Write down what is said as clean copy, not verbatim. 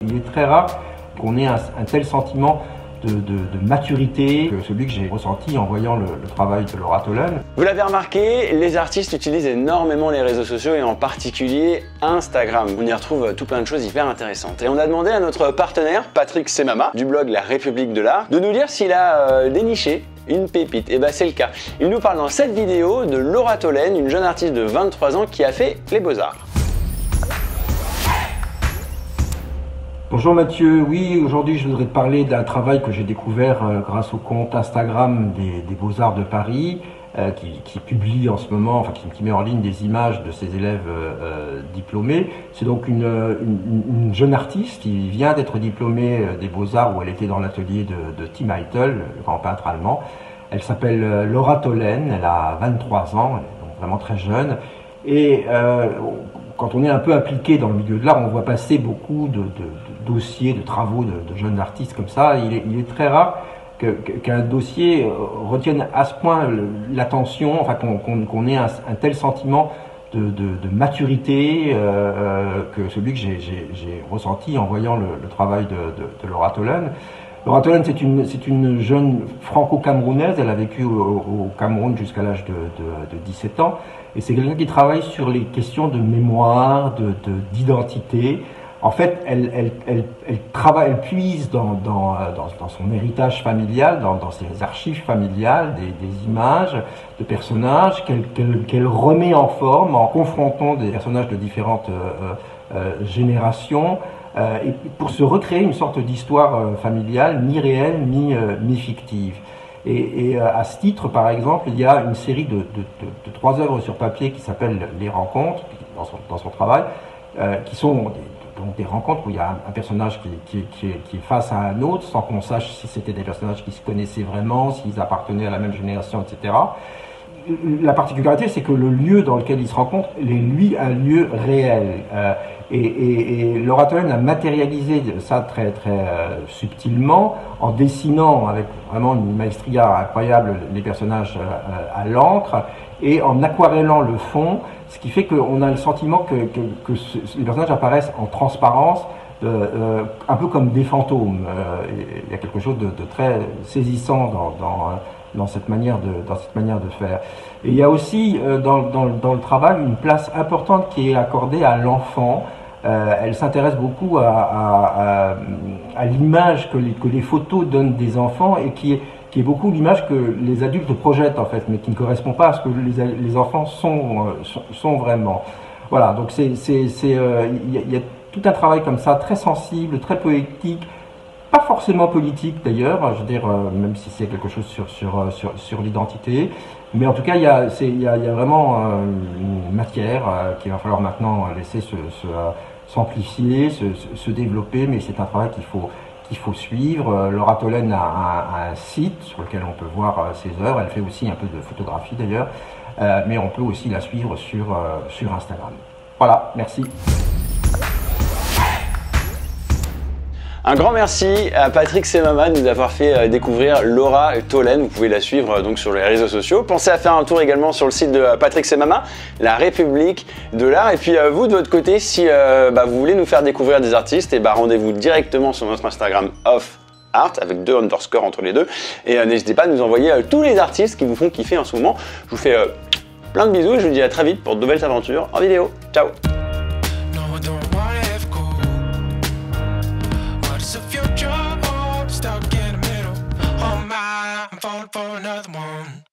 Il est très rare qu'on ait un tel sentiment de maturité que celui que j'ai ressenti en voyant le travail de Laura Tolen. Vous l'avez remarqué, les artistes utilisent énormément les réseaux sociaux et en particulier Instagram. On y retrouve tout plein de choses hyper intéressantes. Et on a demandé à notre partenaire, Patrick Semama, du blog La République de l'Art, de nous dire s'il a déniché une pépite. Et bah c'est le cas. Il nous parle dans cette vidéo de Laura Tolen, une jeune artiste de 23 ans qui a fait les Beaux-Arts. Bonjour Mathieu, oui, aujourd'hui je voudrais te parler d'un travail que j'ai découvert grâce au compte Instagram des Beaux-Arts de Paris, qui publie en ce moment, enfin qui met en ligne des images de ses élèves diplômés. C'est donc une jeune artiste qui vient d'être diplômée des Beaux-Arts où elle était dans l'atelier de Tim Eitel, le grand peintre allemand. Elle s'appelle Laura Tolen, elle a 23 ans, elle est donc vraiment très jeune. Et quand on est un peu impliqué dans le milieu de l'art, on voit passer beaucoup de dossiers, de travaux de jeunes artistes comme ça. Il est très rare qu'un dossier retienne à ce point l'attention, enfin qu'on ait un tel sentiment de maturité que celui que j'ai ressenti en voyant le travail de Laura Tolen. Laura Tolen, c'est une jeune franco-camerounaise, elle a vécu au Cameroun jusqu'à l'âge de 17 ans, et c'est quelqu'un qui travaille sur les questions de mémoire, d'identité. En fait, elle puise dans son héritage familial, dans ses archives familiales, des images de personnages qu'elle remet en forme en confrontant des personnages de différentes générations, et pour se recréer une sorte d'histoire familiale, mi-réelle, mi-fictive. Et à ce titre, par exemple, il y a une série de 3 œuvres sur papier qui s'appellent Les Rencontres, dans son travail, qui sont donc des rencontres où il y a un personnage qui est face à un autre, sans qu'on sache si c'était des personnages qui se connaissaient vraiment, s'ils appartenaient à la même génération, etc. La particularité, c'est que le lieu dans lequel ils se rencontrent est, lui, un lieu réel. Et Laura Tolen a matérialisé ça très subtilement en dessinant avec vraiment une maestria incroyable les personnages à l'encre et en aquarellant le fond, ce qui fait qu'on a le sentiment que les personnages apparaissent en transparence, un peu comme des fantômes. Il y a quelque chose de très saisissant dans cette manière de faire. Et il y a aussi dans le travail une place importante qui est accordée à l'enfant. Elle s'intéresse beaucoup à l'image que les photos donnent des enfants et qui est beaucoup l'image que les adultes projettent en fait, mais qui ne correspond pas à ce que les enfants sont vraiment. Voilà, donc il y a tout un travail comme ça, très sensible, très poétique, pas forcément politique d'ailleurs, je veux dire, même si c'est quelque chose sur l'identité, mais en tout cas il y a vraiment une matière qu'il va falloir maintenant laisser s'amplifier, se développer, mais c'est un travail qu'il faut suivre. Laura Tolen a un site sur lequel on peut voir ses œuvres, elle fait aussi un peu de photographie d'ailleurs, mais on peut aussi la suivre sur Instagram. Voilà, merci. Un grand merci à Patrick Semama de nous avoir fait découvrir Laura Tolen. Vous pouvez la suivre donc sur les réseaux sociaux. Pensez à faire un tour également sur le site de Patrick Semama, La République de l'Art. Et puis vous de votre côté, si vous voulez nous faire découvrir des artistes, et rendez-vous directement sur notre Instagram @art avec 2 underscores entre les deux. Et n'hésitez pas à nous envoyer tous les artistes qui vous font kiffer en ce moment. Je vous fais plein de bisous et je vous dis à très vite pour de nouvelles aventures en vidéo. Ciao! Future or stuck in the middle. Oh my, I'm falling for another one.